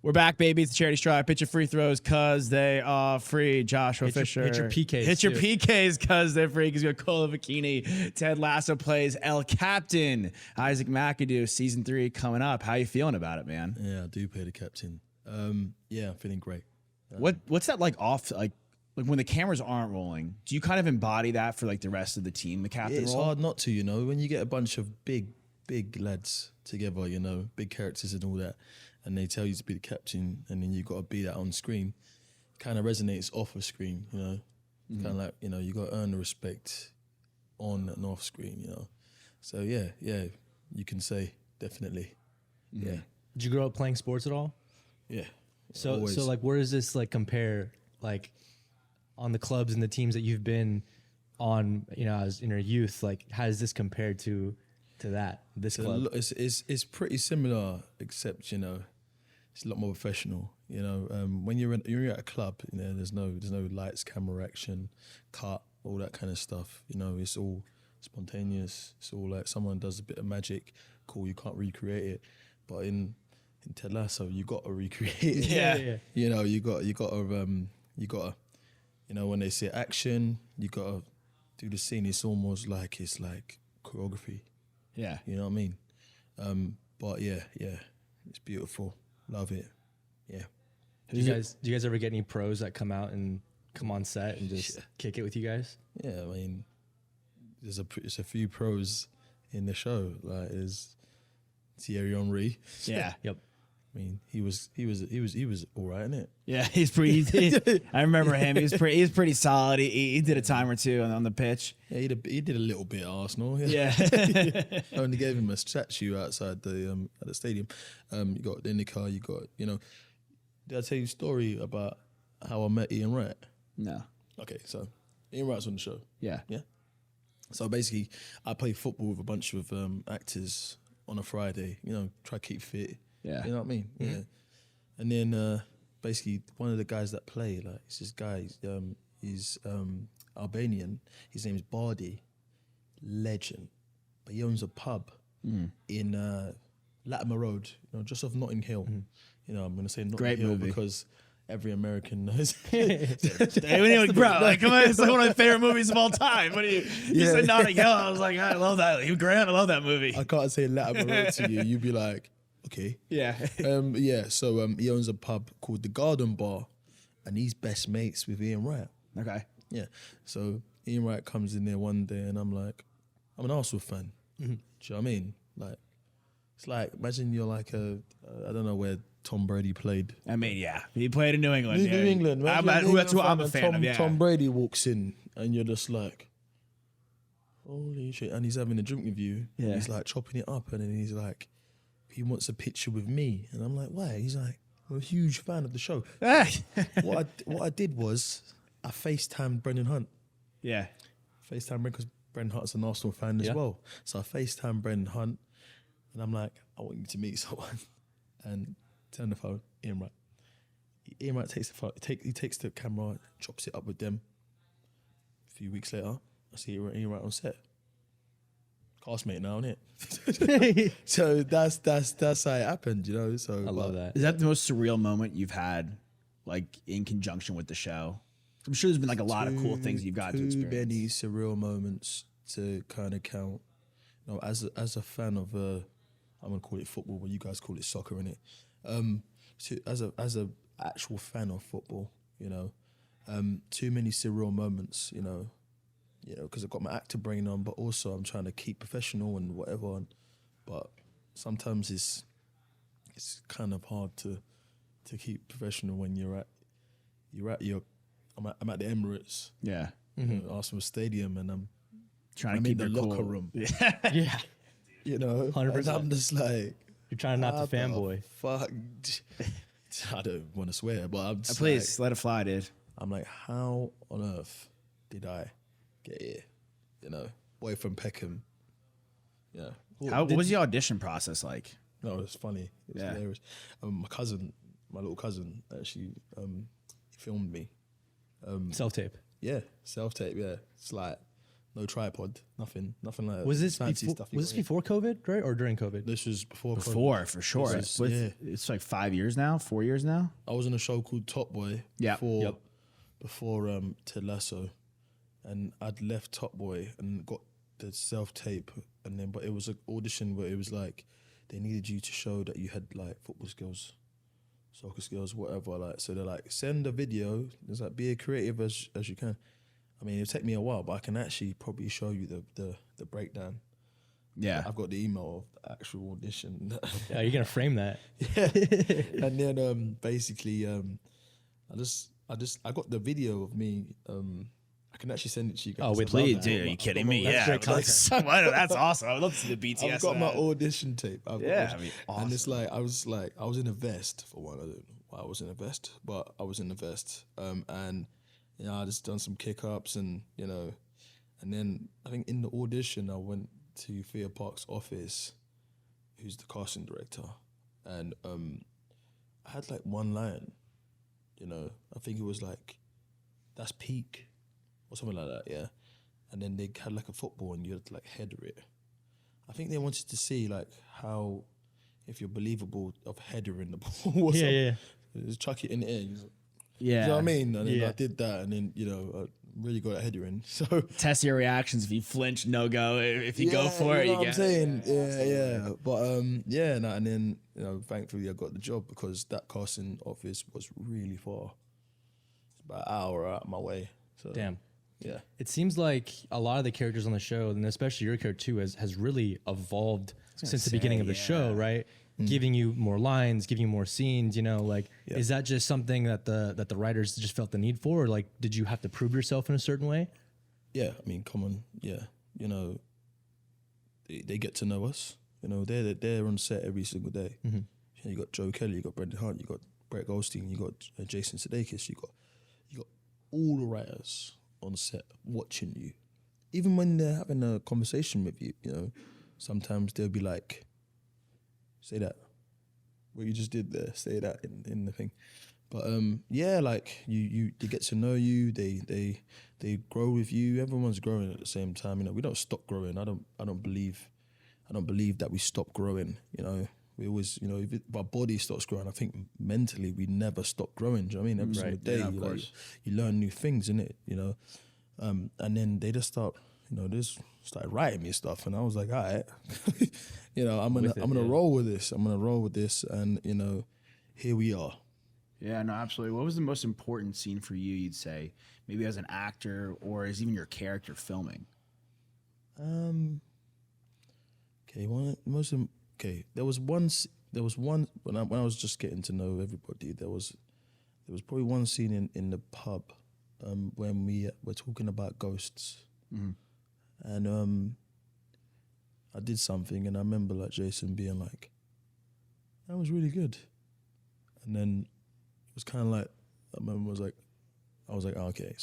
We're back, baby. It's the Charity Stripe. Hit your free throws because they are free. Joshua Fisher. Hit your PKs. Hit your PKs because they're free because you got Kola Bokinni. Ted Lasso plays El Captain. Isaac McAdoo, season 3 coming up. How you feeling about it, man? Yeah, I do play the captain. Yeah, I'm feeling great. What's that like off, like when the cameras aren't rolling? Do you kind of embody that for like the rest of the team, the captain It's role? hard not to, when you get a bunch of big lads together, big characters and all that, and they tell you to be the captain, and then you got to be that on screen. Kind of resonates off of screen, Kind of like, you got to earn the respect on and off screen, So yeah, you can say definitely, yeah. Did you grow up playing sports at all? Yeah. So always. like, where does this like compare, like, on the clubs and the teams that you've been on, as in your youth? Like, how does this compare to that this club? It's pretty similar, except it's a lot more professional. When you're at a club, there's no lights, camera, action, cut, all that kind of stuff. It's all spontaneous. It's all like someone does a bit of magic. Cool, you can't recreate it, but in Ted Lasso, you got to recreate it. Yeah. You got to when they say action, you got to do the scene. It's almost like choreography. Yeah. You know what I mean? But yeah, it's beautiful. Love it. Yeah. Do you guys ever get any pros that come out and come on set and just kick it with you guys? Yeah, I mean, there's a few pros in the show. Like, there's Thierry Henry. Yeah. Yep. I mean, he was all right, innit? Yeah, he's pretty. I remember him. He was pretty solid. He did a time or two on the pitch. Yeah, he did a little bit at Arsenal. Yeah. I only gave him a statue outside the at the stadium. You got Lineker. You got Did I tell you a story about how I met Ian Wright? No. Okay, so Ian Wright's on the show. Yeah. Yeah. So basically, I play football with a bunch of actors on a Friday. Try to keep fit. Yeah. You know what I mean? Mm-hmm. Yeah. And then basically one of the guys that play, like, it's this guy, he's Albanian. His name's Bardi. Legend. But he owns a pub in Latimer Road, just off Notting Hill. I'm going to say Notting Great Hill movie. because every American knows. Bro, like, come on, it's like one of my favorite movies of all time. What do you said Notting Hill? I was like, I love that. Hugh Grant, I love that movie. I can't say Latimer Road to you. You'd be like, okay. Yeah. So he owns a pub called the Garden Bar, and he's best mates with Ian Wright. Okay. Yeah. So Ian Wright comes in there one day, and I'm like, I'm an Arsenal fan. Do you know what I mean? Like, it's like, imagine you're like I don't know where Tom Brady played. I mean, yeah. He played in New England. New England. That's who I'm a fan of, yeah. Tom Brady walks in, and you're just like, holy shit. And he's having a drink with you. Yeah. He's like chopping it up, and then he's like, he wants a picture with me. And I'm like, why? He's like, I'm a huge fan of the show. What I did was, I FaceTimed Brendan Hunt. Yeah. FaceTime Brendan, because Brendan Hunt's an Arsenal fan as well. So I FaceTime Brendan Hunt, and I'm like, I want you to meet someone. And turn the phone, Ian Wright. Ian Wright takes the phone, he takes the camera, chops it up with them. A few weeks later, I see Ian Wright on set. Castmate now, innit? So that's how it happened, So I love that. Is that the most surreal moment you've had, like, in conjunction with the show? I'm sure there's been like a lot of cool things you've got to experience. Too many surreal moments to kind of count. As a fan of, I'm gonna call it football, but you guys call it soccer, innit? So as a actual fan of football, too many surreal moments, because I've got my actor brain on, but also I'm trying to keep professional and whatever. But sometimes it's kind of hard to keep professional when I'm at the Emirates, Yeah. Arsenal Stadium, and I'm Trying to keep in the it locker cool. room. Yeah. 100%. And I'm just like, You're trying not to fanboy. Fuck. I don't want to swear, but I'm just Please, let it fly, dude. I'm like, how on earth did I get here? Boy from Peckham. Yeah. What was the audition process like? No, it's funny. It's hilarious. My little cousin, actually filmed me. Self-tape. Yeah, self-tape, yeah. It's like no tripod, nothing like that. Was this fancy before, stuff you was this got in. before COVID, right, or during COVID? This was before. Before, for sure. This It's, is- it's like 5 years now, 4 years now. I was in a show called Top Boy. Yeah. Before Ted Lasso, and I'd left Top Boy and got the self tape, and then but it was an audition where it was like they needed you to show that you had like football skills, soccer skills, whatever. Like so, they're like send a video. It's like be as creative as you can. I mean, it'll take me a while, but I can actually probably show you the breakdown. Yeah. I've got the email of the actual audition. Yeah, you're gonna frame that. And then basically I got the video of me. I can actually send it to you guys. Oh, wait, I've got Please, that. dude, I've are you got kidding my- me? That's Yeah. great content. That's awesome. I would love to see the BTS. I've got of my that. audition tape. Yeah, I mean, And it's like I was in a vest for one. I don't know why I was in a vest, but I was in a vest. And you know, I just done some kick ups, and you know, and then I think in the audition I went to Thea Park's office, who's the casting director, and I had like one line. You know, I think it was like, "That's peak," or something like that. Yeah, and then they had like a football, and you had to like header it. I think they wanted to see like how, if you're believable of headering the ball. Or something. Yeah. Just chuck it in the air. Yeah. You know what I mean? And then Yeah. I did that, and then you know, I really got a header in. So Test your reactions. If you flinch, no go. If you go for it, you you know what get I'm saying? Yeah. But yeah, no, and then you know, thankfully I got the job because that casting office was really far. It's about an hour out of my way. So Damn. yeah. It seems like a lot of the characters on the show, and especially your character too, has really evolved since the beginning of the show, right? Giving you more lines, giving you more scenes. You know, like is that just something that the writers just felt the need for, or like did you have to prove yourself in a certain way? Yeah, I mean, come on, yeah. You know, they get to know us. You know, they're on set every single day. Mm-hmm. You got Joe Kelly, you got Brendan Hunt, you got Brett Goldstein, you got Jason Sudeikis, you got all the writers on set watching you. Even when they're having a conversation with you, you know, sometimes they'll be like, "Say that, what you just did there. Say that in the thing." But yeah, like you they get to know you. They grow with you. Everyone's growing at the same time. You know, we don't stop growing. I don't believe that we stop growing. You know, we always, you know, if our body stops growing, I think mentally we never stop growing. Do you know what I mean? Every single day, of course. you learn new things, innit? You know, and then they just start. You know, they just started writing me stuff, and I was like, all right, you know, I'm gonna roll with this. I'm gonna roll with this, and you know, here we are. Yeah, no, absolutely. What was the most important scene for you, you'd say, maybe as an actor or as even your character filming? There was one when I was just getting to know everybody. There was probably one scene in the pub when we were talking about ghosts, and I did something, and I remember like Jason being like, "That was really good," and then it was kind of like I was like, oh, okay,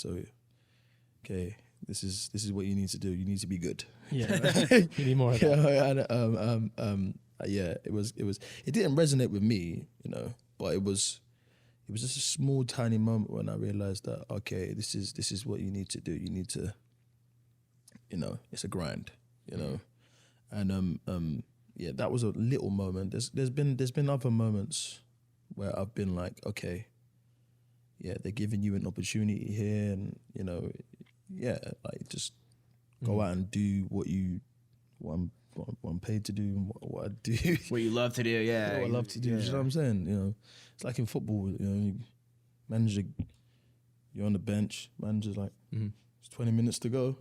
this is what you need to do. You need to be good. Yeah, you need more of that. Yeah, it didn't resonate with me, you know, but it was just a small tiny moment when I realized that okay, this is what you need to do. You need to, you know, it's a grind, you know, and yeah, that was a little moment. There's been other moments where I've been like, okay, yeah, they're giving you an opportunity here, and you know, yeah, like just go out and do what I'm paid to do, and what I do. What you love to do, yeah. What I love to do. You know what I'm saying? You know, it's like in football. You know, manager, you're on the bench. Manager's like, it's 20 minutes to go.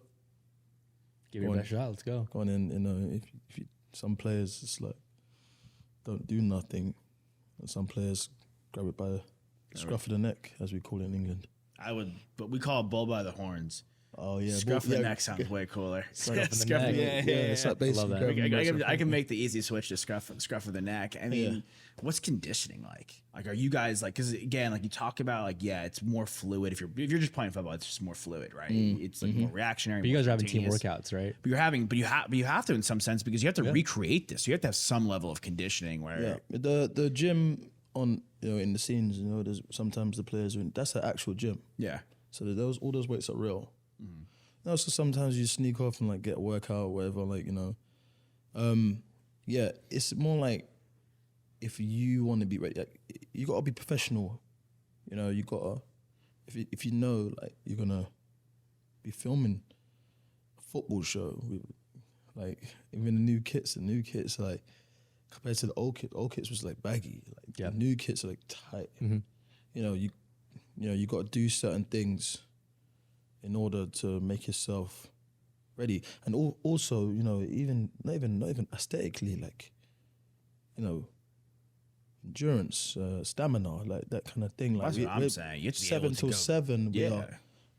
Give it your best shot. Let's go. Go on in. You know, if you, some players just like don't do nothing, and some players grab it by the scruff of the neck, as we call it in England. But we call it bull by the horns. Oh yeah, Scruff of the neck sounds way cooler. Right up in the Scruff of neck. the- Yeah, it's like basically. that. grabbing I can make the easy switch to scruff of the neck. I mean, what's conditioning like? Like, are you guys like? Because again, like you talk about, like, yeah, it's more fluid. If you're just playing football, it's just more fluid, right? It's like more reactionary. But you more guys are having team spontaneous. workouts, right? But you have to in some sense because you have to recreate this. You have to have some level of conditioning where Yeah, the gym on, you know, in the scenes, you know, there's sometimes the players are in, that's an actual gym. yeah. So all those weights are real. No, so sometimes you sneak off and like get a workout or whatever, like, you know. Yeah, it's more like if you want to be ready, like, you gotta be professional. You know, you gotta if you know like you're gonna be filming a football show with like even the new kits like compared to the old kits was like baggy. Like the new kits are like tight. You know, you gotta do certain things in order to make yourself ready. And also, you know, not even aesthetically, like, you know, endurance, stamina, like that kind of thing. Like That's what I'm saying. You have to be 7 able to till go. 7, Yeah.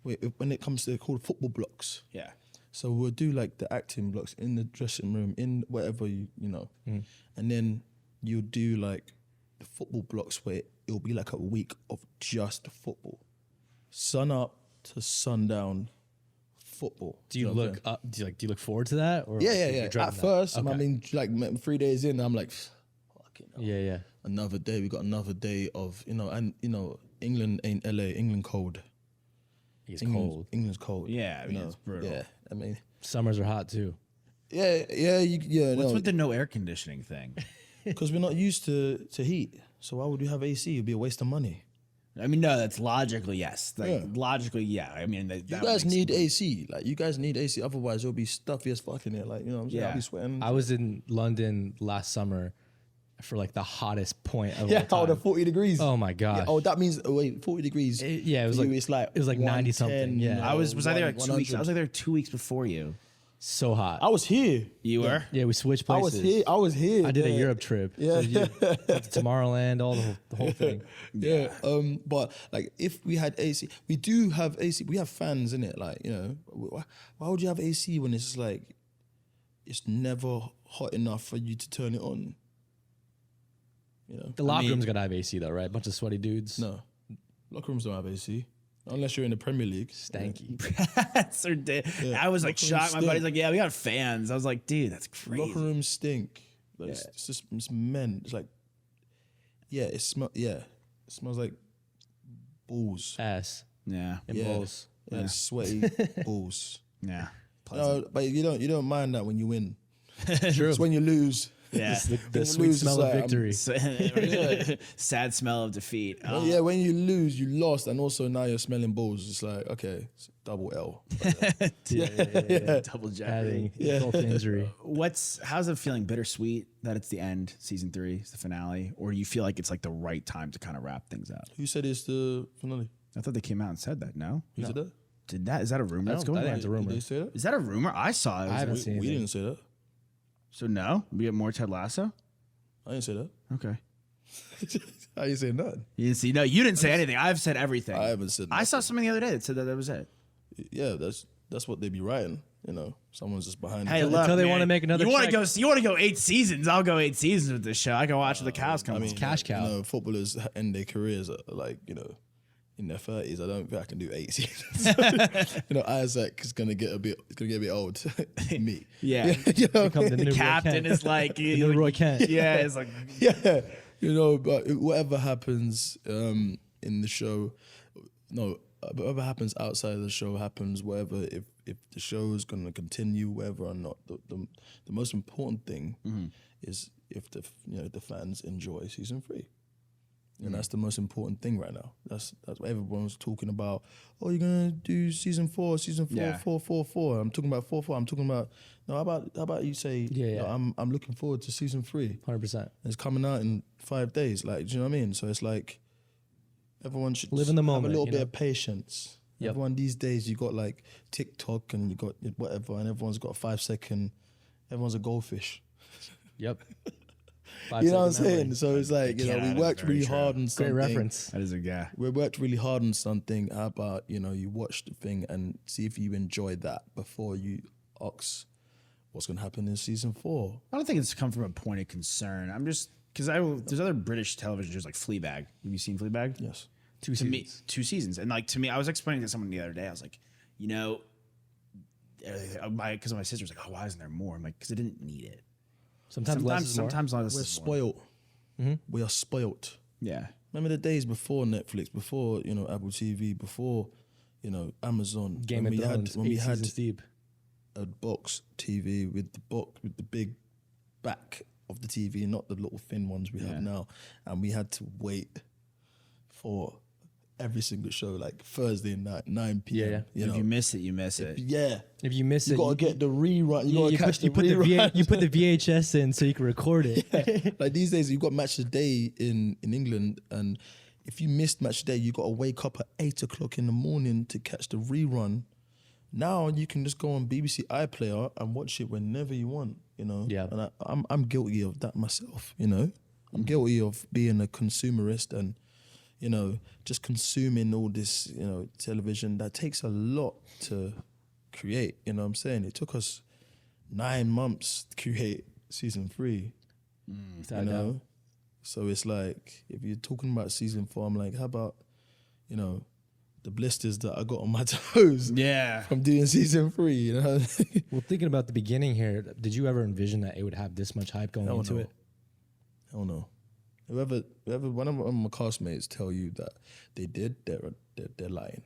when it comes to, they're called football blocks. Yeah. So we'll do like the acting blocks in the dressing room, in whatever you know. And then you'll do like the football blocks where it'll be like a week of just football. Sun up to sundown football. Do you look up? Do you look forward to that? Or Yeah. you're dreading At that? first, Okay. I mean, like 3 days in, I'm like, fucking hell. Yeah. Another day. We got another day of, you know, and you know, England ain't LA. England cold. It's cold. England's cold. Yeah, I you mean, know? it's brutal. Yeah, I mean, Summers are hot too. yeah. What's No, with the no air conditioning thing? because we're not used to heat. So why would we have AC? It'd be a waste of money. I mean, no, that's logically yes. Like, Yeah. logically, yeah. I mean, that You guys need AC. Like, you guys need AC. Otherwise, it'll be stuffy as fuck in here. Like, you know what I'm saying? Yeah. I'll be sweating. I was in London last summer for like the hottest point of yeah, all the time. 40 degrees. Oh my gosh. Yeah, oh, that means, 40 degrees. Yeah, it was for like you, it's like it was like 90 something. 110, Yeah, I was I there like 2 weeks? 100. I was like there 2 weeks before you. so hot. I was here. You were? Yeah, we switched I places. was here. I did a yeah. Europe trip. Yeah. So you went to Tomorrowland, all the whole thing. Yeah. But like, if we had AC, we do have AC. We have fans in it. Like, you know, why would you have AC when it's like, it's never hot enough for you to turn it on? You know. The locker room's gotta have AC though, right? Bunch of sweaty dudes. No, locker rooms don't have AC unless you're in the Premier League. Stanky. That's ridiculous. I was like Locker rooms shocked. My buddy's stink. like, yeah, we got fans. I was like, dude, that's crazy. Locker rooms stink. Like, it's just it's men. It's like, yeah, it smells like balls. Ass Yeah. and Yeah. balls. Like sweaty balls. Yeah. No, but you don't mind that when you win. True. It's when you lose. Yeah. The When you sweet lose, smell it's of like, victory. Sad smell of defeat. Well, yeah, when you lose, you lost, and also now you're smelling balls. It's like, okay, it's double L. Double jack. Adding insult to injury. How's it feeling? Bittersweet that it's the end, season 3, it's the finale, or you feel like it's like the right time to kind of wrap things up? Who said it's the finale? I thought they came out and said that. No, Who said that? Is that a rumor that's going I think on? it's a rumor. Did they say that? Is that a rumor? I saw it. I haven't Was seen We anything. didn't say that. so no, we get more Ted Lasso. I didn't say that. Okay, I ain't saying nothing. you didn't see. No, you didn't say anything. I've said everything. I haven't said I nothing. saw something the other day that said that was it. Yeah, that's what they be writing. You know, someone's just behind. Hey, it. look, Until they man, wanna make another You want to check. go? You want to go 8 seasons? I'll go 8 seasons with this show. I can watch till the cows come. I mean, home. cash cow. You know, footballers end their careers at, like, you know, in their 30s. I don't think I can do 8 seasons. You know, Isaac is gonna get a bit old. Me. Yeah. You know, Become the The new Roy captain Kent. is like, The new Roy Kent. yeah, it's like, yeah. You know, but whatever happens in the show, whatever happens outside of the show happens. Whatever, if the show is going to continue, whether or not, the most important thing is if the fans enjoy season 3, and that's the most important thing right now. That's what everyone's talking about. Oh, you're gonna do season 4, Yeah. 4. I'm talking about 4. I'm talking about no. How about you say? Yeah. No, I'm looking forward to season 3. 100%. It's coming out in 5 days. Like, do you know what I mean? So it's like everyone should Live in the have moment, a little you bit know? of patience. Yep. Everyone these days, you got like TikTok and you got whatever, and everyone's got a 5-second. Everyone's a goldfish. Yep. You know what I'm 5 second memory. saying? So it's like, you know, Yeah, we that is worked very really true. hard on Great something. reference. that is a guy. We worked really hard on something. How about, you know, you watch the thing and see if you enjoy that before you ask what's going to happen in season 4. I don't think it's come from a point of concern. I'm just because there's other British television shows like Fleabag. Have you seen Fleabag? Yes. Two To me, seasons. 2 seasons, and like to me, I was explaining to someone the other day. I was like, you know, because my sister was like, oh, why isn't there more? I'm like, because I didn't need it. Sometimes less is more. sometimes less We're is more. spoiled. We are spoiled. Yeah. Remember the days before Netflix, before, you know, Apple TV, before, you know, Amazon. Game of Thrones, when we had seasons deep. a box TV with the big back of the TV, not the little thin ones we have now, and we had to wait for every single show, like Thursday night, 9 p.m. Yeah. You know? If you miss it, you miss it. If you miss you it, gotta get the rerun. you put the VHS in so you can record it. Like these days, you've got Match of the Day in England, and if you missed Match of the Day, you got to wake up at 8 o'clock in the morning to catch the rerun. Now you can just go on BBC iPlayer and watch it whenever you want, you know. Yeah. And I'm guilty of that myself, you know. I'm guilty of being a consumerist and, you know, just consuming all this, you know, television. That takes a lot to create, you know what I'm saying? It took us 9 months to create season 3, you know? So it's like, if you're talking about season 4, I'm like, how about, you know, the blisters that I got on my toes from doing season 3, you know? Well, thinking about the beginning here, did you ever envision that it would have this much hype going into it? Hell no. Whoever one of my classmates tell you that they did, they're lying.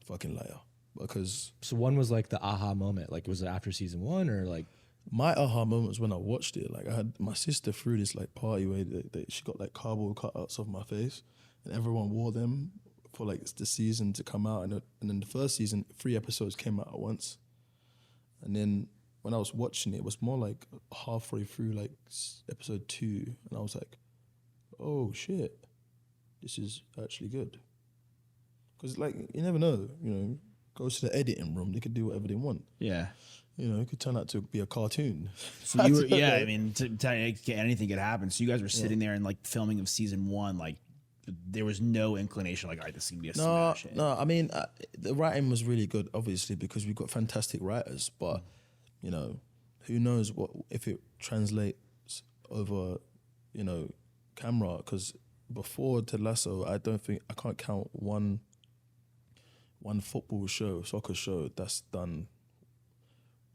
Fucking liar. Because So one was like the aha moment. Like, was it after season 1 or like? my aha moment was when I watched it. Like, I had my sister threw this like party where she got like cardboard cutouts of my face, and everyone wore them for like the season to come out. And then the first season, 3 episodes came out at once. And then when I was watching it was more like halfway through like episode 2, and I was like, oh shit, this is actually good. Because like, you never know, you know, goes to the editing room, they could do whatever they want. Yeah. You know, it could turn out to be a cartoon. So you were, I mean, anything could happen. So you guys were sitting there and like filming of season 1, like there was no inclination, like, all right, this is gonna be a smash hit. No, I mean, the writing was really good, obviously, because we've got fantastic writers. But you know, who knows what if it translates over, you know, camera? Because before Ted Lasso, I can't count one football show, soccer show that's done.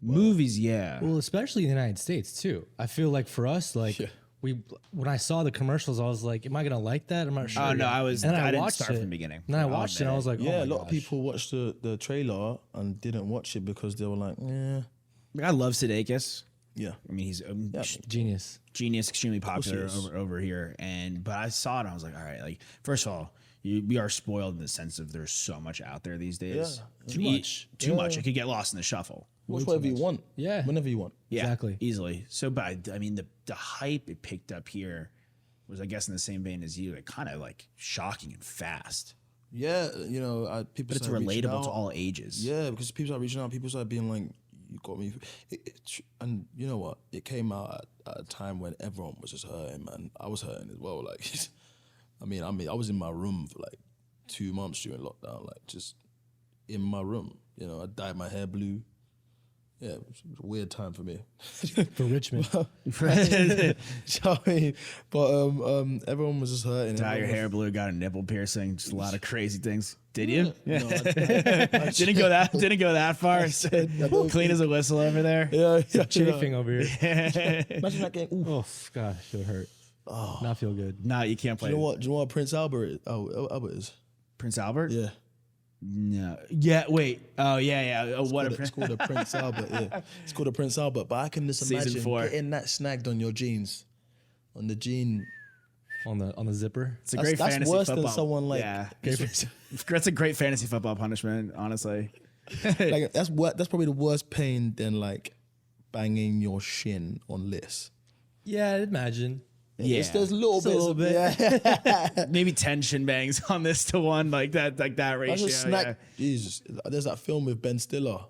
Movies, yeah. Well, especially in the United States too. I feel like for us, like when I saw the commercials, I was like, "Am I gonna like that?" I'm not sure. Oh no, I didn't watched start it. from the beginning. And then I watched it, and I was like, Yeah, "Oh a my lot of gosh." people watched the trailer and didn't watch it because they were like, "Yeah, I love Sudeikis. yeah." I mean, he's Genius. extremely popular he is. over here. But I saw it and I was like, all right, like, first of all, we are spoiled in the sense of there's so much out there these days. Yeah. Too much. It could get lost in the shuffle. Watch whatever you want. Yeah. Whenever you want. Yeah, Exactly. easily. So, but I mean, the hype it picked up here was, I guess, in the same vein as you, like, kind of like shocking and fast. Yeah, you know, people. But it's started reaching relatable to out. all ages. Yeah, because people started reaching out. People started being like, "You got me," and you know what? It came out at a time when everyone was just hurting, man. I was hurting as well. Like, I mean, I was in my room for like 2 months during lockdown, like just in my room. You know, I dyed my hair blue. Yeah, it was a weird time for me. For Richmond. Sorry, but everyone was just hurting. Dye your Everyone hair blue, got a nipple piercing, just a lot of crazy things. Did you? was- No, Didn't go that far. Clean as a whistle over there. yeah, Chafing over here. Imagine that getting. Ooh. Oh gosh, it hurt. Not feel good. No, you can't Do play. you know what Prince Albert is? Albert is. Prince Albert? Yeah. No. Yeah. Wait. Oh yeah. Oh, what a It's called a Prince Albert. Yeah, it's called a Prince Albert. But I can just Season imagine 4. getting that snagged on your jeans, on the jean. On the zipper. It's a great That's fantasy worse football. than someone like. Yeah. That's a great fantasy football punishment, honestly. Like that's probably the worst pain than like banging your shin on Liz. Yeah, I'd imagine. Yeah. There's little Just a bits. little bit. Yeah. Maybe 10 shin bangs on this to 1, like that I ratio. just snack. Jesus, there's that film with Ben Stiller.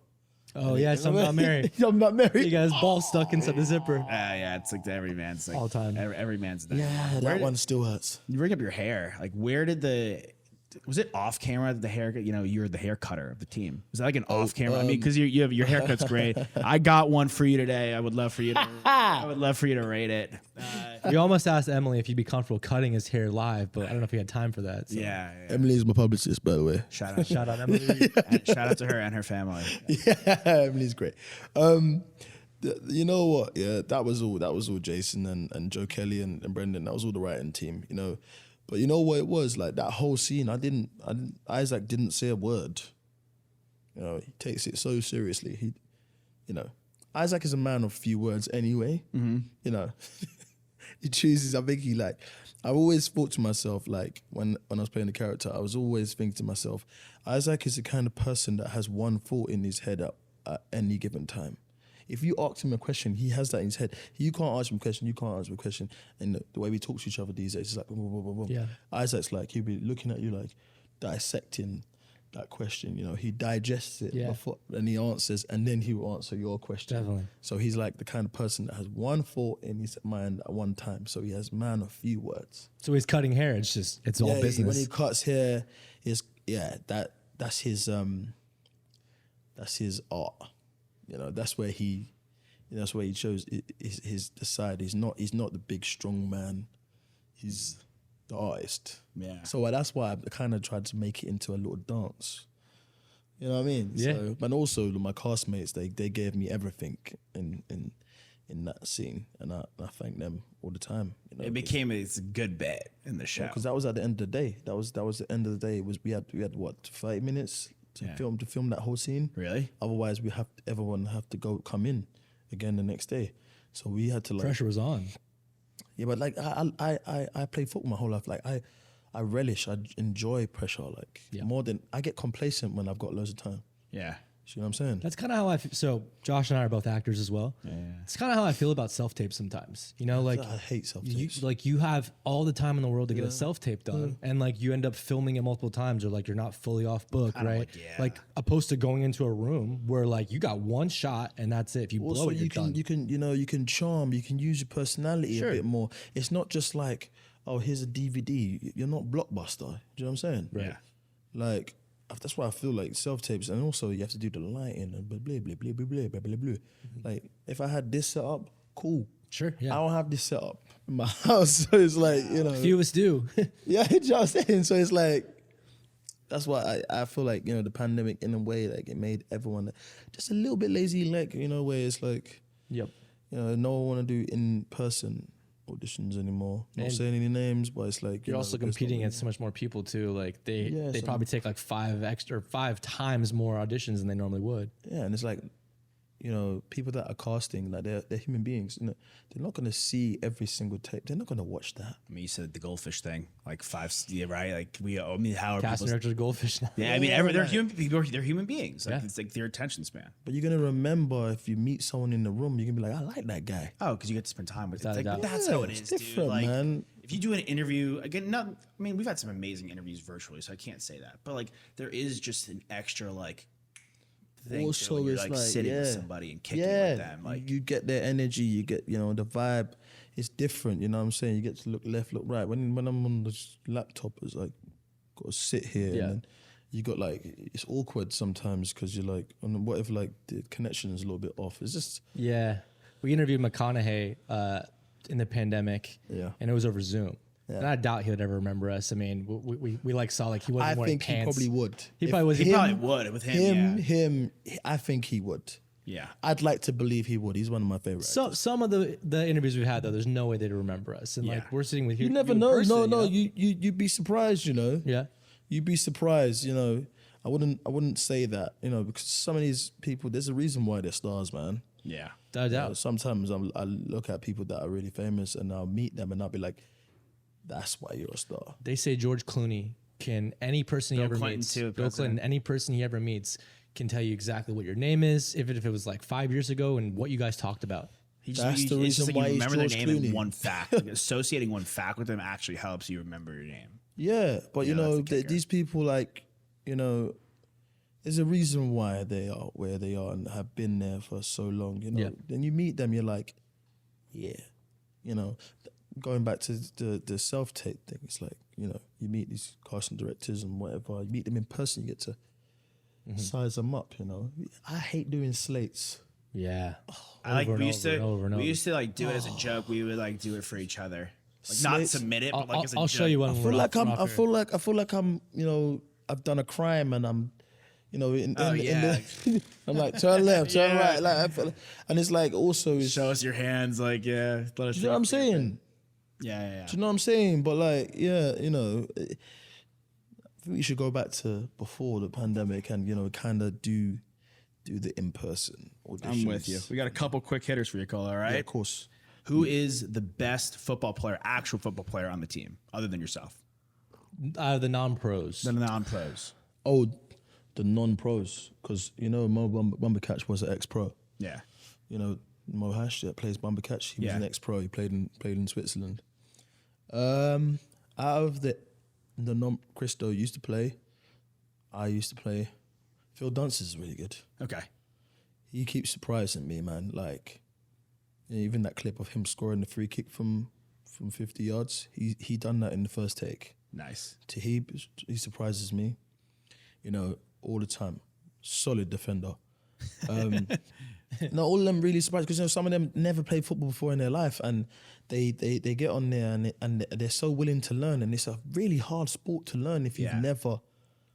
Oh yeah, I'm not married. I'm not married. He got his ball stuck inside the zipper. Yeah, it's like every man's like All time. Every man's that. Yeah, that one still hurts. You bring up your hair. Like, where did was it off camera that the hair? You know, you're the hair cutter of the team. Was that like an off camera? I mean, because you have your haircut's great. I got one for you today. I would love for you to rate it. We almost asked Emily if he'd be comfortable cutting his hair live, but I don't know if he had time for that. So. Yeah. Emily is my publicist, by the way. Shout out. Shout out Emily. Shout out to her and her family. Yeah, Emily's great. You know what? Yeah, that was all Jason and Joe Kelly and Brendan. That was all the writing team, you know. But you know what it was? Like that whole scene, Isaac didn't say a word. You know, he takes it so seriously. He, you know, Isaac is a man of few words anyway. You know, he chooses. I think he like. I always thought to myself, like when I was playing the character, I was always thinking to myself, Isaac is the kind of person that has one thought in his head at any given time. If you ask him a question, he has that in his head. You can't ask him a question, you can't answer a question. And the way we talk to each other these days is like, boom, boom, boom, boom. Yeah. Isaac's like, he'll be looking at you like, dissecting that question. You know, he digests it before, and he answers, and then he will answer your question. Definitely. So he's like the kind of person that has one thought in his mind at one time. So he has man of few words. So he's cutting hair. It's all business. When he cuts hair, that's his art. You know, that's where he chose his the side. He's not the big strong man. He's the artist. Yeah. So that's why I kind of tried to make it into a little dance. You know what I mean? Yeah. So, but also my castmates, they gave me everything in that scene, and I thank them all the time. You know, It became a good bit in the show. because that was at the end of the day. That was the end of the day. It was we had what 30 minutes to film that whole scene. Really? Otherwise, everyone have to come in again the next day. So we had to like Pressure was on. Yeah, but like I played football my whole life. Like I enjoy pressure. Like more than I get complacent when I've got loads of time. Yeah. You know what I'm saying? That's kind of how I feel. So Josh and I are both actors as well. Yeah. It's kind of how I feel about self-tape sometimes. You know, like I hate self-tapes. you have all the time in the world to get a self-tape done, and like you end up filming it multiple times, or like you're not fully off book, right? Like opposed to going into a room where like you got one shot and that's it. If you Also, blow it, you can charm. You can use your personality a bit more. It's not just like, oh, here's a DVD. You're not Blockbuster. Do you know what I'm saying? Right. Like that's why I feel like self-tapes, and also you have to do the lighting and blah blah blah blah blah blah blah blah. Like if I had this set up, cool. Sure. Yeah. I don't have this set up in my house, so it's like, you know. Few of us do. Yeah, you know what I'm saying? So it's like, that's why I feel like, you know, the pandemic in a way, like it made everyone just a little bit lazy, like, you know, where it's like, Yep. you know, no one want to do in-person auditions anymore. Not saying any names, but it's like, You're also competing against so much more people too. Like they probably take like 5 times more auditions than they normally would. Yeah, and it's like, you know, people that are casting, like they're human beings. You know, they're not gonna see every single tape. They're not gonna watch that. I mean, you said the goldfish thing, like right? Like how are Cast and directors goldfish now. Yeah, I mean, they're human people. They're human beings. Like it's like their attention span. But you're gonna remember if you meet someone in the room, you're gonna be like, I like that guy. Oh, because you get to spend time with. It's like, doubt. but that's how it It's is, dude. different, Like, man. if you do an interview again, I mean, we've had some amazing interviews virtually, so I can't say that. But like, there is just an extra like thing. Also, when you're it's like like, sitting with somebody and kicking with them. Like you get their energy, you get, you know, the vibe. It's different, you know what I'm saying? You get to look left, look right. When I'm on this laptop, it's like, got to sit here. Yeah. And then you got like, it's awkward sometimes because you're like, and what if like the connection is a little bit off? It's just. Yeah. We interviewed McConaughey in the pandemic. Yeah. And it was over Zoom. Yeah. And I doubt he would ever remember us. I mean, we like saw like he wasn't I wearing think pants. he probably would. He probably was. he probably would with him. I think he would. Yeah. I'd like to believe he would. He's one of my favorites. So some of the interviews we've had though, there's no way they'd remember us. And like we're sitting with you never in know. person, No, you know? you'd be surprised, you know. Yeah. You'd be surprised, you know. I wouldn't say that, you know, because some of these people, there's a reason why they're stars, man. Yeah. No doubt. Sometimes I look at people that are really famous and I'll meet them and I'll be like, that's why you're a star. They say George Clooney can any person he ever Clinton meets, too, Bill Clinton, any person he ever meets can tell you exactly what your name is, even if it was like 5 years ago and what you guys talked about. That's the it's just reason like why you he's remember their George name and Clooney. one fact. Like, associating one fact with them actually helps you remember your name. Yeah, but you Yeah, know, that's the kicker. these people, like, you know, there's a reason why they are where they are and have been there for so long, you know. Yeah. Then you meet them, you're like, yeah, you know. Going back to the self-tape thing, it's like, you know, you meet these casting directors and whatever, you meet them in person, you get to size them up, you know. I hate doing slates. Yeah. We used to like do it as a joke. We would like do it for each other, like not Slates. submit it, but like as a I'll joke. show you one. I feel like I'm, you know, I've done a crime and I'm, you know, I'm like, turn left, turn right, like, I feel, and it's like also, it's, Show us your hands, like Let us. do you know what I'm saying? Yeah. Do you know what I'm saying? But like, yeah, you know, think we should go back to before the pandemic and, kind of do the in-person auditions. I'm with you. We got a couple quick hitters for you, Kola, all right? Yeah, of course. Who is the best football player, actual football player on the team, other than yourself? The non-pros. The non-pros. Oh, the non-pros, because, Mo Bumbercatch was an ex-pro. Yeah. Mo Hash that plays Bumbercatch, he was an ex-pro. He played in Switzerland. Out of the non-Christo used to play, I used to play. Phil Dunce is really good. Okay. He keeps surprising me, man. Like, even that clip of him scoring the free kick from 50 yards, he done that in the first take. Nice. He surprises me, all the time. Solid defender. No, all of them really surprised because some of them never played football before in their life, and they get on there and they're so willing to learn, and it's a really hard sport to learn if you've never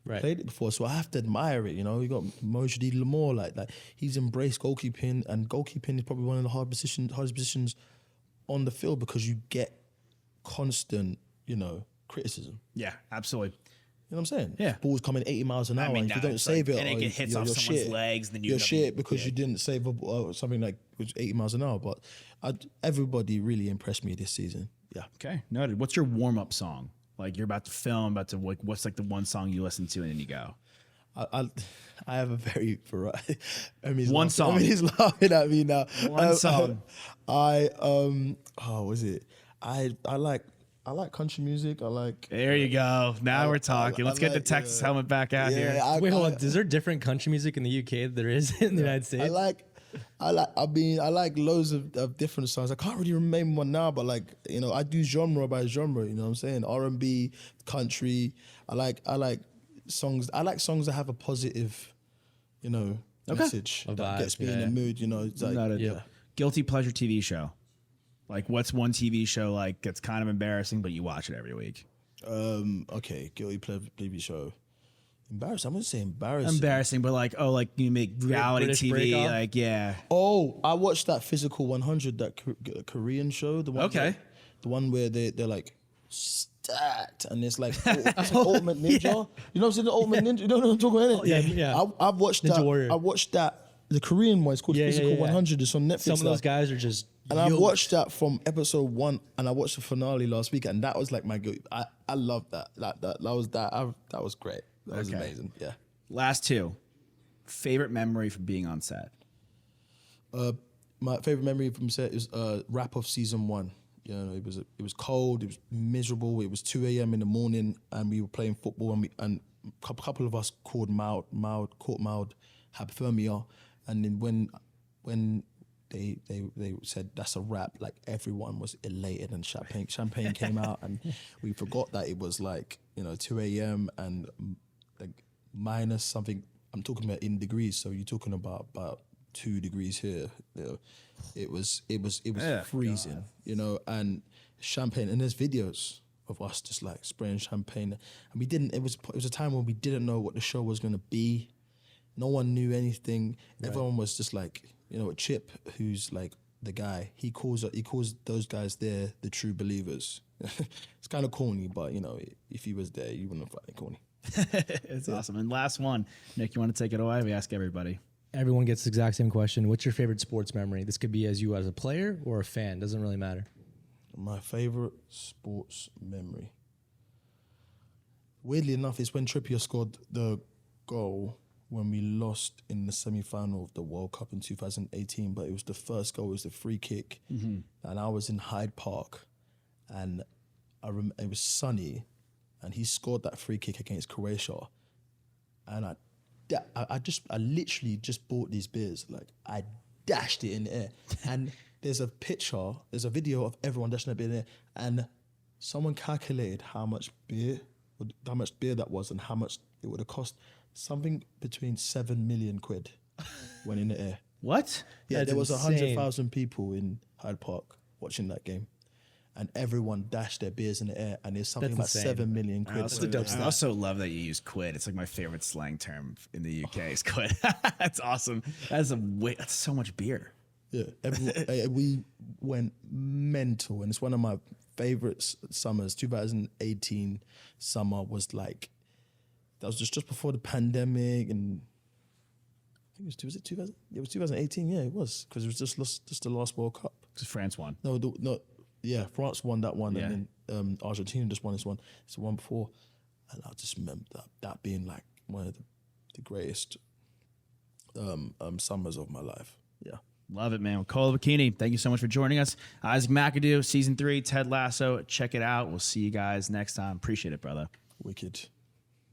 played it before. So I have to admire it. You got Mojadi Lamore, like he's embraced goalkeeping, and goalkeeping is probably one of the hardest positions on the field because you get constant, criticism. Yeah, absolutely. You know what I'm saying? Yeah. Ball's coming 80 miles an hour, and if you don't save it, and it hits off someone's legs, then you're shit because you didn't save something like which 80 miles an hour. But everybody really impressed me this season. Yeah. Okay, noted. What's your warm-up song? Like you're about to film, what's like the one song you listen to and then you go? I have a very variety. One song. He's laughing at me now. One song. Was it? I like country music. There you go. Now we're talking. Let's get the Texas helmet back out here. Wait, hold on. Is there different country music in the UK than there is in the United States? I like loads of different songs. I can't really remember one now, but I do genre by genre. You know what I'm saying? R&B, country. I like songs. I like songs that have a positive, message that gets me in the mood. It's like, Guilty pleasure TV show. Like, what's one TV show that's kind of embarrassing, but you watch it every week? Okay, guilty pleasure TV show. Embarrassing. I wouldn't say embarrassing. Embarrassing, but you make reality British TV, breakup? Oh, I watched that Physical 100, that Korean show. The one the one where they're like stacked, and it's like Ultimate Ninja. Yeah. You know what I'm saying? The Ultimate Ninja. You know what I'm talking about? Yeah. I've watched Ninja that. Warrior. I watched that. The Korean one is called Physical 100. It's on Netflix. Some of those guys are just. And I watched that from episode 1, and I watched the finale last week, and that was like my good. I love that. That was great. That was amazing. Yeah. Last two. Favorite memory from being on set? My favorite memory from set is wrap of season 1. It was cold. It was miserable. It was 2 a.m. in the morning, and we were playing football, and a couple of us caught mild hypothermia, and then when they said that's a wrap, like everyone was elated, and champagne came out, and we forgot that it was 2 a.m. and minus something. I'm talking about in degrees, so you're talking about 2 degrees here. It was freezing, and champagne, and there's videos of us just spraying champagne, and we didn't. It was a time when we didn't know what the show was gonna be. No one knew anything. Right. Everyone was just Chip, who's the guy. He calls those guys there the true believers. It's kind of corny, but if he was there, you wouldn't find it corny. It's awesome. And last one, Nick, you want to take it away? We ask everybody. Everyone gets the exact same question. What's your favorite sports memory? This could be as a player or a fan. Doesn't really matter. My favorite sports memory, weirdly enough, is when Trippier scored the goal when we lost in the semi-final of the World Cup in 2018, but it was the first goal, it was the free kick, and I was in Hyde Park, and it was sunny, and he scored that free kick against Croatia, and I literally just bought these beers, I dashed it in the air, and there's a video of everyone dashing their beer in the air, and someone calculated how much beer that was and how much it would have cost. Something between 7 million quid went in the air. What? Yeah, That's there was insane. 100,000 people in Hyde Park watching that game, and everyone dashed their beers in the air, and there's something That's like insane. 7 million quid. I also love that you use quid. It's my favorite slang term in the UK is quid. That's awesome. That's so much beer. Yeah, we went mental, and it's one of my favorite summers. 2018 summer was that was just before the pandemic, and I think was it 2000? It was 2018. Yeah, it was, because it was just the last World Cup. Because France won. No, yeah, France won that one, Yeah. and then Argentina just won this one. It's the one before, and I just remember that being like one of the greatest summers of my life. Yeah. Love it, man. Well, Kola Bokinni, thank you so much for joining us. Isaac McAdoo, season 3, Ted Lasso. Check it out. We'll see you guys next time. Appreciate it, brother. Wicked.